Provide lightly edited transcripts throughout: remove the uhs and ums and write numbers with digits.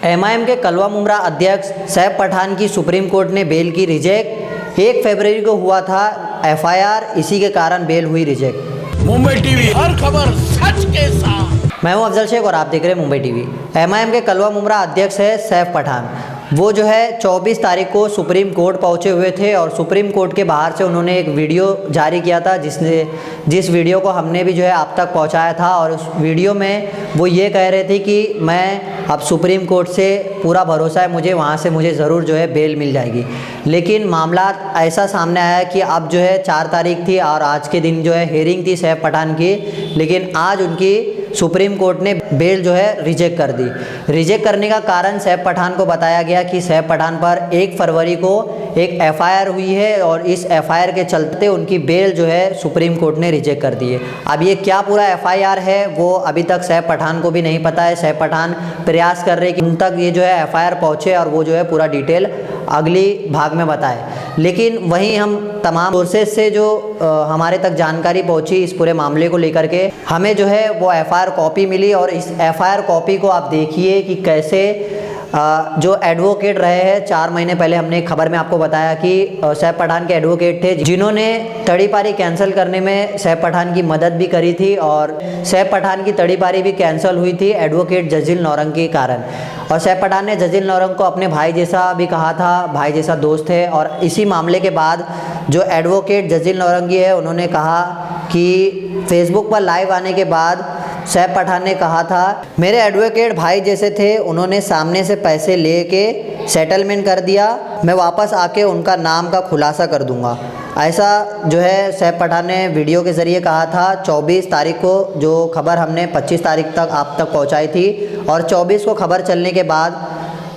MIM के कलवा मुमरा अध्यक्ष सैफ पठान की सुप्रीम कोर्ट ने बेल की रिजेक्ट। 1 फरवरी को हुआ था एफआईआर, इसी के कारण बेल हुई रिजेक्ट। मुंबई टीवी, हर खबर सच के साथ। मैं हूं अफजल शेख और आप देख रहे हैं मुंबई टीवी। एमआईएम के कलवा मुमरा अध्यक्ष है सैफ पठान। वो जो है 24 तारीख को सुप्रीम कोर्ट पहुंचे हुए थे और सुप्रीम कोर्ट के बाहर से उन्होंने एक वीडियो जारी किया था, जिस वीडियो को हमने भी जो है आप तक पहुंचाया था। और उस वीडियो में वो ये कह रहे थे कि मैं अब सुप्रीम कोर्ट से पूरा भरोसा है मुझे, वहाँ से मुझे ज़रूर जो है बेल मिल जाएगी। लेकिन मामला ऐसा सामने आया कि अब जो है 4 तारीख थी और आज के दिन जो है हियरिंग थी सैफ पठान की, लेकिन आज उनकी सुप्रीम कोर्ट ने बेल जो है रिजेक्ट कर दी। रिजेक्ट करने का कारण सैफ पठान को बताया गया कि सैफ पठान पर 1 फरवरी को एक एफआईआर हुई है और इस एफआईआर के चलते उनकी बेल जो है सुप्रीम कोर्ट ने रिजेक्ट कर दी है। अब ये क्या पूरा एफआईआर है वो अभी तक सैफ पठान को भी नहीं पता है। सैफ पठान प्रयास कर रहे हैं कि उन तक ये जो है एफआईआर पहुँचे और वो जो है पूरा डिटेल अगली भाग में बताए। लेकिन वहीं हम तमाम सोर्सेज से जो हमारे तक जानकारी पहुंची इस पूरे मामले को लेकर के, हमें जो है वो एफआईआर कॉपी मिली। और इस एफआईआर कॉपी को आप देखिए कि कैसे जो एडवोकेट रहे हैं, 4 महीने पहले हमने एक खबर में आपको बताया कि सैफ पठान के एडवोकेट थे जिन्होंने तड़ी पारी कैंसिल करने में सैफ पठान की मदद भी करी थी। और सैफ पठान की तड़ी पारी भी कैंसिल हुई थी एडवोकेट जजील नौरंग के कारण। और सैफ पठान ने जजील नौरंग को अपने भाई जैसा भी कहा था, भाई जैसा दोस्त है। और इसी मामले के बाद जो एडवोकेट जजील नौरंगी है उन्होंने कहा कि फेसबुक पर लाइव आने के बाद सैफ पठान ने कहा था मेरे एडवोकेट भाई जैसे थे, उन्होंने सामने से पैसे लेके सेटलमेंट कर दिया, मैं वापस आके उनका नाम का खुलासा कर दूंगा। ऐसा जो है सैफ पठान ने वीडियो के ज़रिए कहा था 24 तारीख को। जो खबर हमने 25 तारीख तक आप तक पहुंचाई थी और 24 को खबर चलने के बाद,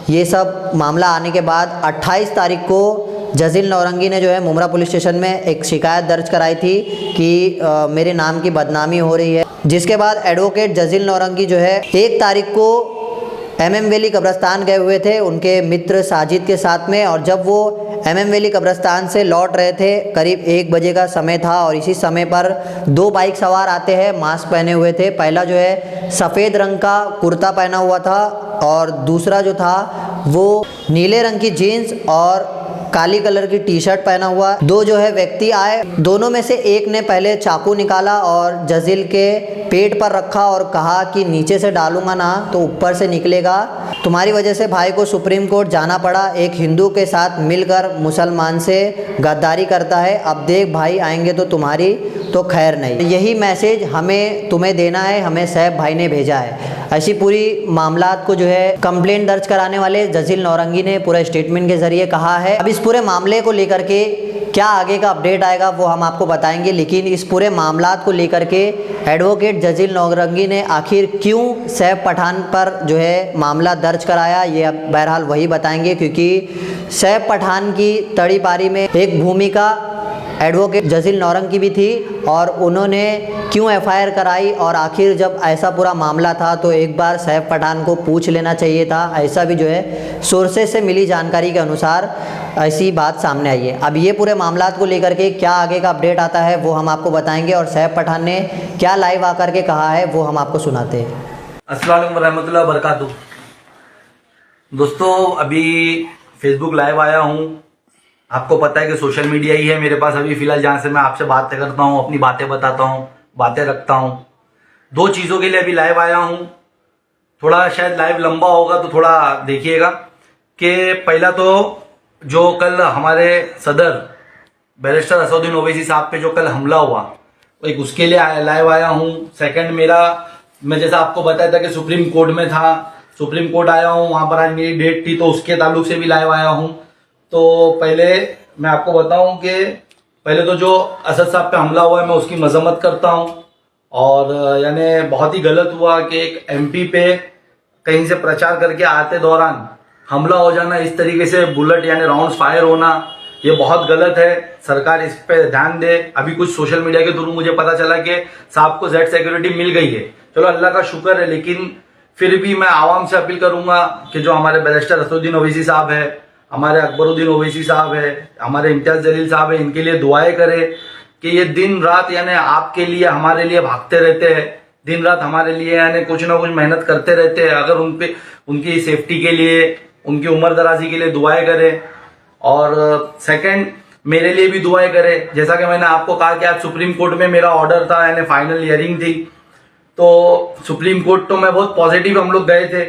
ये सब मामला आने के बाद 28 तारीख को जजील नौरंगी ने जो है मुमरा पुलिस स्टेशन में एक शिकायत दर्ज कराई थी कि मेरे नाम की बदनामी हो रही है। जिसके बाद एडवोकेट जजील नौरंगी जो है 1 तारीख को एमएम वैली कब्रिस्तान गए हुए थे उनके मित्र साजिद के साथ में। और जब वो एमएम वैली कब्रिस्तान से लौट रहे थे, करीब 1 बजे का समय था और इसी समय पर 2 बाइक सवार आते हैं, मास्क पहने हुए थे। पहला जो है सफ़ेद रंग का कुर्ता पहना हुआ था और दूसरा जो था वो नीले रंग की जीन्स और काली कलर की टी शर्ट पहना हुआ 2 जो है व्यक्ति आए। दोनों में से एक ने पहले चाकू निकाला और जजील के पेट पर रखा और कहा कि नीचे से डालूंगा ना तो ऊपर से निकलेगा, तुम्हारी वजह से भाई को सुप्रीम कोर्ट जाना पड़ा, एक हिंदू के साथ मिलकर मुसलमान से गद्दारी करता है, अब देख भाई आएंगे तो तुम्हारी तो खैर नहीं। यही मैसेज हमें तुम्हें देना है, हमें सैफ भाई ने भेजा है। ऐसी पूरी मामलात को जो है कंप्लेंट दर्ज कराने वाले जजील नौरंगी ने पूरा स्टेटमेंट के ज़रिए कहा है। अब इस पूरे मामले को लेकर के क्या आगे का अपडेट आएगा वो हम आपको बताएंगे। लेकिन इस पूरे मामलात को लेकर के एडवोकेट जजील नौरंगी ने आखिर क्यों सैफ पठान पर जो है मामला दर्ज कराया, ये अब बहरहाल वही बताएंगे। क्योंकि सैफ पठान की तड़ी पारी में एक भूमिका एडवोकेट जजील नौरंग की भी थी और उन्होंने क्यों एफआईआर कराई। और आखिर जब ऐसा पूरा मामला था तो एक बार सैफ पठान को पूछ लेना चाहिए था। ऐसा भी जो है सोर्सेज से मिली जानकारी के अनुसार ऐसी बात सामने आई है। अब ये पूरे मामलात को लेकर के क्या आगे का अपडेट आता है वो हम आपको बताएंगे और सैफ पठान ने क्या लाइव आकर के कहा है वो हम आपको सुनाते हैं। अस्सलाम वालेकुम रहमतुल्लाह बरकातुहू। दोस्तों अभी फेसबुक लाइव आया हूँ। आपको पता है कि सोशल मीडिया ही है मेरे पास अभी फिलहाल, जहाँ से मैं आपसे बातें करता हूँ, अपनी बातें बताता हूँ, बातें रखता हूँ। 2 चीज़ों के लिए अभी लाइव आया हूँ। थोड़ा शायद लाइव लंबा होगा तो थोड़ा देखिएगा। कि पहला तो जो कल हमारे सदर बैरिस्टर असदुद्दीन ओवैसी साहब पे जो कल हमला हुआ, एक उसके लिए लाइव आया हूँ। सेकंड मैं जैसा आपको बताया था कि सुप्रीम कोर्ट में था, सुप्रीम कोर्ट आया हूँ, वहाँ पर आज मेरी डेट थी तो उसके ताल्लुक से भी लाइव आया हूँ। तो पहले मैं आपको बताऊं कि पहले तो जो असद साहब पे हमला हुआ है मैं उसकी मजम्मत करता हूं। और यानी बहुत ही गलत हुआ कि एक एमपी पे कहीं से प्रचार करके आते दौरान हमला हो जाना, इस तरीके से बुलेट यानी राउंड्स फायर होना, ये बहुत गलत है। सरकार इस पे ध्यान दे। अभी कुछ सोशल मीडिया के थ्रू मुझे पता चला कि साहब को जेड सिक्योरिटी मिल गई है, चलो अल्लाह का शुक्र है। लेकिन फिर भी मैं आवाम से अपील करूंगा कि जो हमारे बैरिस्टर असदुद्दीन ओवैसी साहब है, हमारे अकबरुद्दीन ओवैसी साहब है, हमारे इम्तियाज जलील साहब है, इनके लिए दुआएं करें कि ये दिन रात यानी आपके लिए हमारे लिए भागते रहते हैं। दिन रात हमारे लिए यानी कुछ ना कुछ मेहनत करते रहते हैं। अगर उनकी सेफ्टी के लिए, उनकी उम्र दराजी के लिए दुआएं करें, और सेकंड मेरे लिए भी दुआएं करें। जैसा कि मैंने आपको कहा कि आज सुप्रीम कोर्ट में मेरा ऑर्डर था, यानी फाइनल हियरिंग थी, तो सुप्रीम कोर्ट तो मैं बहुत पॉजिटिव हम लोग गए थे,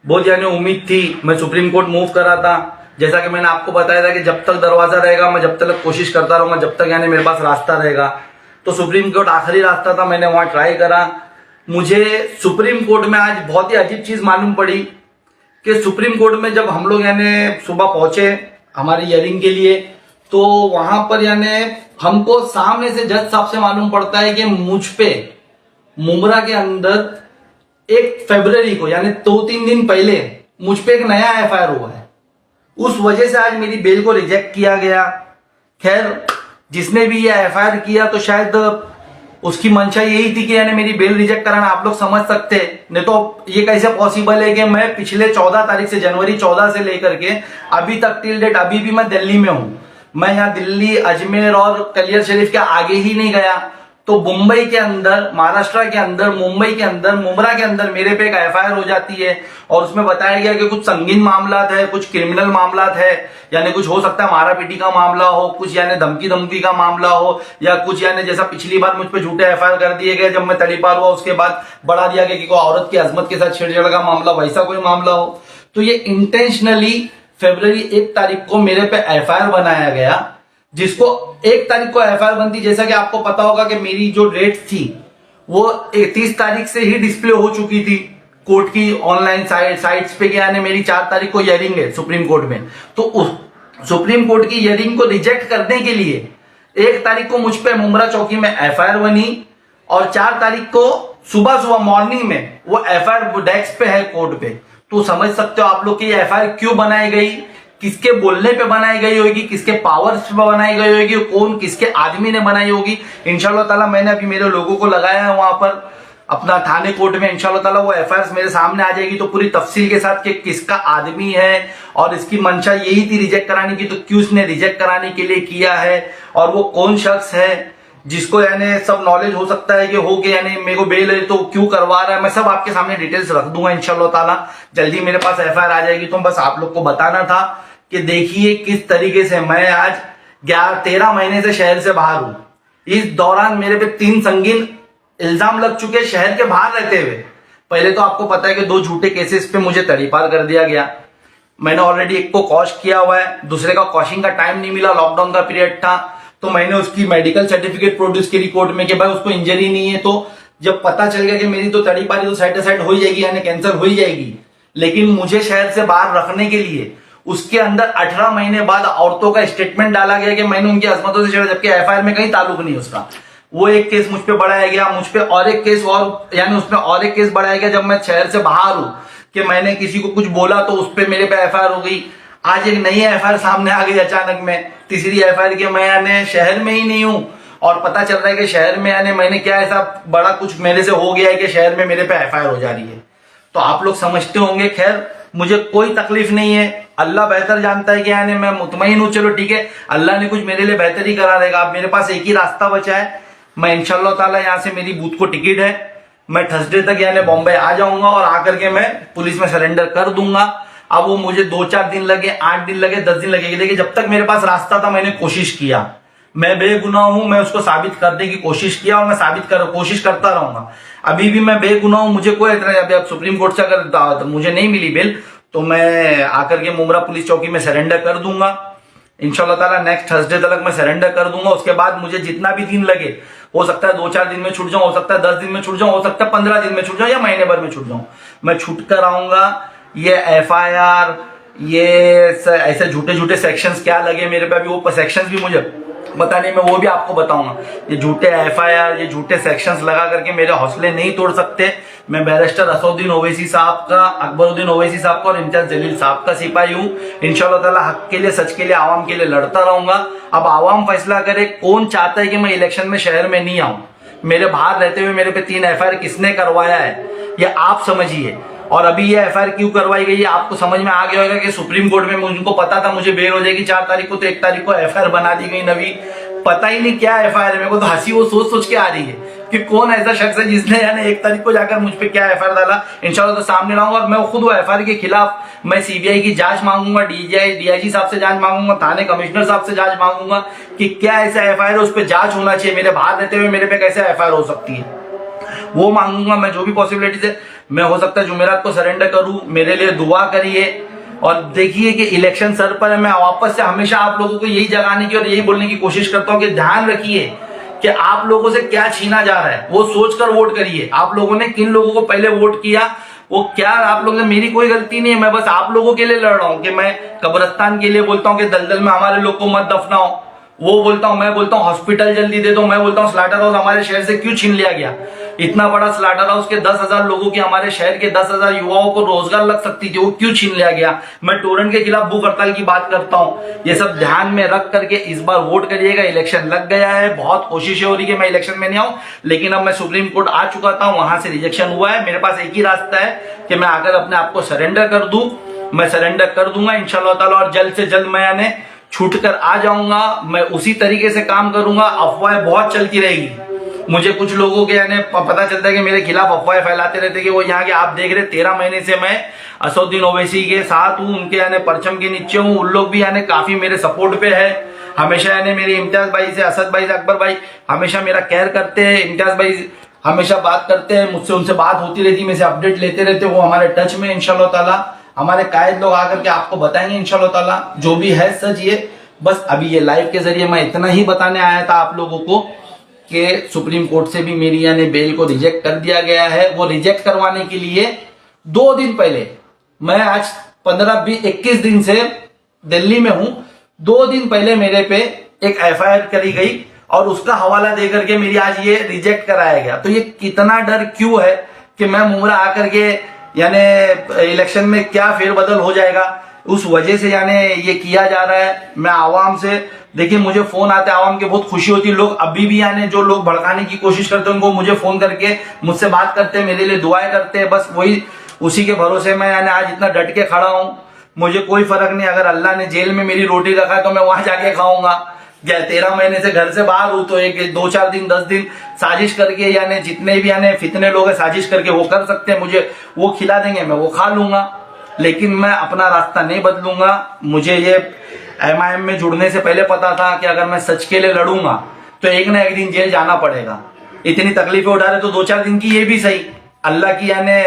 बहुत यानी उम्मीद थी, मैं सुप्रीम कोर्ट मूव करा था। जैसा कि मैंने आपको बताया था कि जब तक दरवाजा रहेगा मैं जब तक कोशिश करता रहूंगा, जब तक यानी मेरे पास रास्ता रहेगा। तो सुप्रीम कोर्ट आखिरी रास्ता था, मैंने वहां ट्राई करा। मुझे सुप्रीम कोर्ट में आज बहुत ही अजीब चीज मालूम पड़ी कि सुप्रीम कोर्ट में जब हम लोग यानी सुबह पहुंचे हमारी हियरिंग के लिए, तो वहां पर यानी हमको सामने से जज साहब से मालूम पड़ता है कि मुझ पे मुमरा के अंदर 1 फरवरी को यानी 2-3 दिन पहले मुझ पे एक नया एफआईआर हुआ है। उस वजह से आज मेरी बेल को रिजेक्ट किया गया। खैर, जिसने भी ये एफआईआर किया तो शायद उसकी मंशा यही थी कि यानी मेरी बेल रिजेक्ट कराना। आप लोग समझ सकते हैं, नहीं तो ये कैसे पॉसिबल है कि मैं पिछले 14 तारीख से, जनवरी 14 से लेकर के अभी तक टिल डेट अभी भी मैं दिल्ली में हूं। मैं यहाँ दिल्ली, अजमेर और कलियर शरीफ के आगे ही नहीं गया। तो मुंबई के अंदर, महाराष्ट्र के अंदर, मुंबई के अंदर, मुमरा के अंदर मेरे पे एक एफआईआर हो जाती है और उसमें बताया गया कि कुछ संगीन मामलात है, कुछ क्रिमिनल मामलात है, यानी कुछ हो सकता है मारा पीटी का मामला हो, कुछ यानी धमकी का मामला हो, या कुछ यानी जैसा पिछली बार मुझ पे झूठे एफआईआर कर दिए गए जब मैं तड़ीपार हुआ, उसके बाद बढ़ा दिया गया कि कोई औरत की अजमत के साथ छेड़छाड़ का मामला, वैसा कोई मामला हो। तो ये इंटेंशनली फरवरी 1 तारीख को मेरे पे एफआईआर बनाया गया, जिसको 1 तारीख को एफआईआर बनती। जैसा कि आपको पता होगा कि मेरी जो डेट थी वो 30 तारीख से ही डिस्प्ले हो चुकी थी कोर्ट की ऑनलाइन साइट्स पे, यानी मेरी 4 तारीख को हियरिंग है सुप्रीम कोर्ट में। तो उस सुप्रीम कोर्ट की हियरिंग को रिजेक्ट करने के लिए 1 तारीख को मुझ पे मुमरा चौकी में एफआईआर बनी और 4 तारीख को सुबह मॉर्निंग में वो एफआईआर डेस्क पे है कोर्ट पे। तो समझ सकते हो आप लोग कि एफआईआर क्यों बनाई गई, किसके बोलने पे बनाई गई होगी, किसके पावर्स पे बनाई गई होगी, कौन किसके आदमी ने बनाई होगी। इंशाल्लाह ताला मैंने अभी मेरे लोगों को लगाया है वहां पर अपना थाने कोर्ट में। इंशाल्लाह ताला वो एफआईआर मेरे सामने आ जाएगी तो पूरी तफसील के साथ कि किसका आदमी है और इसकी मंशा यही थी रिजेक्ट कराने की, तो क्यों इसने रिजेक्ट कराने के लिए किया है और वो कौन शख्स है जिसको यानी सब नॉलेज हो सकता है कि हो के यानी मेरे को बेल है तो क्यों करवा रहा है। मैं सब आपके सामने डिटेल्स रख दूंगा इंशाल्लाह ताला, जल्दी मेरे पास एफआईआर आ जाएगी। तो बस आप लोग को बताना था कि देखिए किस तरीके से मैं आज 13 महीने से शहर से बाहर हूं। इस दौरान मेरे पे 3 संगीन इल्जाम लग चुके शहर के बाहर रहते हुए। पहले तो आपको पता है कि 2 झूठे केसेस पे मुझे तड़ीपार कर दिया गया। मैंने ऑलरेडी एक को कॉश किया हुआ है, दूसरे का कॉशिंग का टाइम नहीं मिला, लॉकडाउन का पीरियड था, तो मैंने उसकी मेडिकल सर्टिफिकेट प्रोड्यूस करी कोर्ट में कि भाई उसको इंजरी नहीं है। तो जब पता चल गया कि मेरी तो तड़ीपारी तो साइड साइड हो ही जाएगी, यानी कैंसर हो ही जाएगी, लेकिन मुझे शहर से बाहर रखने के लिए उसके अंदर 18 महीने बाद औरतों का स्टेटमेंट डाला गया कि मैंने उनकी अजमतों से छेड़ा, जबकि एफआईआर में कहीं ताल्लुक नहीं उसका। वो एक केस मुझ पे बढ़ाया गया, मुझ पे और एक केस और यानी उसमें और एक केस बढ़ाया गया जब मैं शहर से बाहर हूं कि मैंने किसी को कुछ बोला तो उस पर मेरे पे एफआईआर हो गई। आज एक नई एफआईआर सामने आ गई अचानक में, तीसरी एफआईआर की मैं यानी शहर में ही नहीं हूं और पता चल रहा है कि शहर में यानी मैंने क्या ऐसा बड़ा कुछ मेरे से हो गया है कि शहर में मेरे पे एफआईआर हो जा रही है। तो आप लोग समझते होंगे। खैर मुझे कोई तकलीफ नहीं है, अल्लाह बेहतर जानता है कि यानी मैं मुतमईन हूं। चलो ठीक है, अल्लाह ने कुछ मेरे लिए बेहतर ही करा देगा। अब मेरे पास एक ही रास्ता बचा है, मैं इंशाल्लाह ताला यहाँ से मेरी बूथ को टिकट है, मैं थर्सडे तक यानी बॉम्बे आ जाऊंगा और आकर के मैं पुलिस में सरेंडर कर दूंगा। अब वो मुझे 2-4 दिन लगे, 8 दिन लगे, 10 दिन लगेगी, देखिए जब तक मेरे पास रास्ता था मैंने कोशिश किया, मैं बेगुनाह हूं, मैं उसको साबित करने की कोशिश किया और मैं कोशिश करता रहूंगा। अभी भी मैं बेगुनाह हूं, मुझे कोई एतराज। अभी अब सुप्रीम कोर्ट से अगर मुझे नहीं मिली बेल तो मैं आकर के मुमरा पुलिस चौकी में सरेंडर कर दूंगा इंशाल्लाह ताला। नेक्स्ट थर्सडे तक मैं सरेंडर कर दूंगा। उसके बाद मुझे जितना भी दिन लगे, हो सकता है 2-4 दिन में छूट जाऊं, हो सकता है 10 दिन में छूट जाऊं, हो सकता है 15 दिन में छूट जाऊं या महीने भर में छूट जाऊं, मैं छूट कर आऊंगा। ये एफआईआर, ये ऐसे झूठे झूठे सेक्शंस क्या लगे मेरे पे, अभी वो सेक्शंस भी मुझे पता नहीं, मैं वो भी आपको बताऊंगा। ये झूठे एफआईआर, ये झूठे सेक्शंस लगा करके मेरे हौसले नहीं तोड़ सकते। मैं बैरिस्टर असदुद्दीन ओवैसी साहब का, अकबरुद्दीन ओवैसी साहब का और इम्तियाज जलील साहब का सिपाही हूं। इंशाल्लाह ताला हक के लिए, सच के लिए, आवाम के लिए लड़ता रहूंगा। अब आवाम फैसला करे कौन चाहता है कि मैं इलेक्शन में शहर में नहीं आऊं। मेरे बाहर रहते हुए मेरे पे 3 एफआईआर किसने करवाया है ये आप समझिए। और अभी ये एफआईआर क्यों करवाई गई है आपको समझ में आ गया होगा कि सुप्रीम कोर्ट में मुझको पता था मुझे बेल हो जाएगी 4 तारीख को, तो 1 तारीख को एफआईआर बना दी गई नवी। पता ही नहीं क्या एफआईआर है, मेरे को तो हंसी वो सोच सोच के आ रही है कि कौन ऐसा शख्स है जिसने यानी 1 तारीख को जाकर मुझ पे क्या एफआईआर डाला। इंशाल्लाह तो सामने लाऊंगा और मैं खुद वो एफआईआर के खिलाफ मैं सीबीआई की जांच मांगूंगा, डीआईजी साहब से जांच मांगूंगा, थाने कमिश्नर साहब से जांच मांगूंगा कि क्या ऐसा एफआईआर है, उस पर जांच होना चाहिए। मेरे बाहर रहते हुए मेरे पे कैसे एफआईआर हो सकती है, वो मांगूंगा मैं। जो भी पॉसिबिलिटीज है, मैं हो सकता है जुमेरात को सरेंडर करूं। मेरे लिए दुआ करिए और देखिए कि इलेक्शन सर पर है। मैं वापस से हमेशा आप लोगों को यही जगाने की और यही बोलने की कोशिश करता हूं कि ध्यान रखिए कि आप लोगों से क्या छीना जा रहा है, वो सोचकर वोट करिए। आप लोगों ने किन लोगों को पहले वोट किया, वो क्या आप लोगों ने, मेरी कोई गलती नहीं है, मैं बस आप लोगों के लिए लड़ रहा हूं कि मैं कब्रिस्तान के लिए बोलता हूं कि दलदल में हमारे लोग को मत दफनाओ, वो बोलता हूं, मैं बोलता हूं हॉस्पिटल जल्दी दे दो, मैं बोलता हूं स्लाटर हाउस हमारे शहर से क्यों छीन लिया गया। इतना बड़ा स्लाटर हाउस के 10,000 लोगों की, हमारे शहर के 10,000 युवाओं को रोजगार लग सकती थी, वो क्यों छीन लिया गया। मैं टोरेंट के खिलाफ भूख हड़ताल की बात करता हूं। ये सब ध्यान में रख करके इस बार वोट करिएगा। इलेक्शन लग गया है, बहुत कोशिशें हो रही है कि मैं इलेक्शन में नहीं आऊं, लेकिन अब मैं सुप्रीम कोर्ट आ चुका था, वहां से रिजेक्शन हुआ है। मेरे पास एक ही रास्ता है कि मैं आकर अपने आप को सरेंडर कर दूं। मैं सरेंडर कर दूंगा इंशाल्लाह ताला, और जल्द से जल्द मैं यानी छूट कर आ जाऊंगा। मैं उसी तरीके से काम करूंगा। अफवाहें बहुत चलती रहेगी, मुझे कुछ लोगों के यानी पता चलता है कि मेरे खिलाफ अफवाहें फैलाते रहते कि वो यहाँ के, आप देख रहे 13 महीने से मैं असदुद्दीन ओवैसी के साथ हूँ, उनके यानी परचम के नीचे हूँ। उन लोग भी यानी काफी मेरे सपोर्ट पे है हमेशा। यानी मेरे इम्तियाज भाई से, असद भाई से, अकबर भाई हमेशा मेरा केयर करते हैं। इम्तियाज भाई हमेशा बात करते हैं मुझसे, उनसे बात होती रहती है, मेरे से अपडेट लेते रहते, वो हमारे टच में इंशाल्लाह ताला। हमारे कायद लोग आकर के आपको बताएंगे इंशाल्लाह ताला जो भी है सच। ये बस अभी ये लाइव के जरिए मैं इतना ही बताने आया था आप लोगों को कि सुप्रीम कोर्ट से भी मेरी यानी बेल को रिजेक्ट कर दिया गया है। वो रिजेक्ट करवाने के लिए 2 दिन पहले, मैं आज 15-20-21 दिन से दिल्ली में हूं, 2 दिन पहले मेरे पे एक एफआईआर करी गई और उसका हवाला देकर के मेरी आज ये रिजेक्ट कराया गया। तो ये कितना डर क्यों है कि मैं मुमरा आकर के यानी इलेक्शन में क्या फेरबदल हो जाएगा, उस वजह से यानी ये किया जा रहा है। मैं आवाम से, देखिए मुझे फोन आते हैं आवाम के, बहुत खुशी होती है। लोग अभी भी यानी जो लोग भड़काने की कोशिश करते हैं उनको मुझे फोन करके मुझसे बात करते हैं, मेरे लिए दुआएं करते हैं। बस वही उसी के भरोसे मैं यानी आज इतना डट के खड़ा हूं। मुझे कोई फर्क नहीं, अगर अल्लाह ने जेल में मेरी रोटी रखा है तो मैं वहां जाके खाऊंगा। 13 महीने से घर से बाहर हूं, तो एक 2-4 दिन 10 दिन साजिश करके यानी जितने भी यानी फितने लोग हैं साजिश करके वो कर सकते हैं, मुझे वो खिला देंगे, मैं वो खा लूंगा, लेकिन मैं अपना रास्ता नहीं बदलूंगा। मुझे ये एमआईएम में जुड़ने से पहले पता था कि अगर मैं सच के लिए लड़ूंगा तो एक ना एक दिन जेल जाना पड़ेगा। इतनी तकलीफें उठा रहे तो 2-4 दिन की ये भी सही, अल्लाह की यानी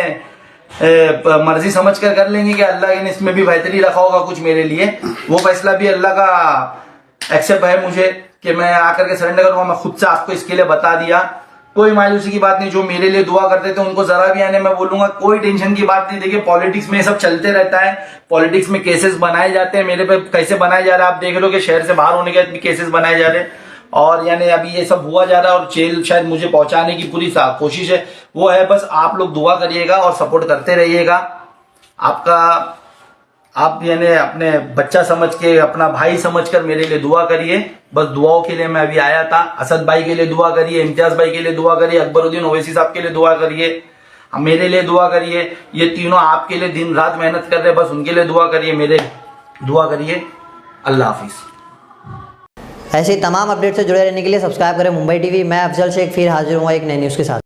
मर्जी समझ कर लेंगे कि अल्लाह ने इसमें भी बेहतरी रखा होगा कुछ मेरे लिए। वो फैसला भी अल्लाह का एक्सेप्ट है मुझे कि मैं आकर के सरेंडर करूंगा। मैं खुद से आपको इसके लिए बता दिया, कोई मायूसी की बात नहीं। जो मेरे लिए दुआ करते थे उनको जरा भी आने, मैं बोलूंगा कोई टेंशन की बात नहीं। देखिए पॉलिटिक्स में ये सब चलते रहता है, पॉलिटिक्स में केसेस बनाए जाते हैं। मेरे पे कैसे बनाए जा रहे हैं आप देख लो कि शहर से बाहर होने के बाद भी केसेस बनाए जा रहे हैं, और यानी अभी ये सब हुआ जा रहा है और जेल शायद मुझे पहुंचाने की पूरी कोशिश है। वो है बस आप लोग दुआ करिएगा और सपोर्ट करते रहिएगा। आप यानी अपने बच्चा समझ के, अपना भाई समझ कर मेरे लिए दुआ करिए। बस दुआओं के लिए मैं अभी आया था। असद भाई के लिए दुआ करिए, इम्तियाज भाई के लिए दुआ करिए, अकबरुद्दीन ओवैसी साहब के लिए दुआ करिए, मेरे लिए दुआ करिए। ये तीनों आपके लिए दिन रात मेहनत कर रहे हैं, बस उनके लिए दुआ करिए, मेरे दुआ करिए। अल्लाह हाफिज। ऐसे ही तमाम अपडेट से जुड़े रहने के लिए सब्सक्राइब करें मुंबई टीवी। मैं अफजल शेख फिर हाजिर हूँ एक नई न्यूज़ के साथ।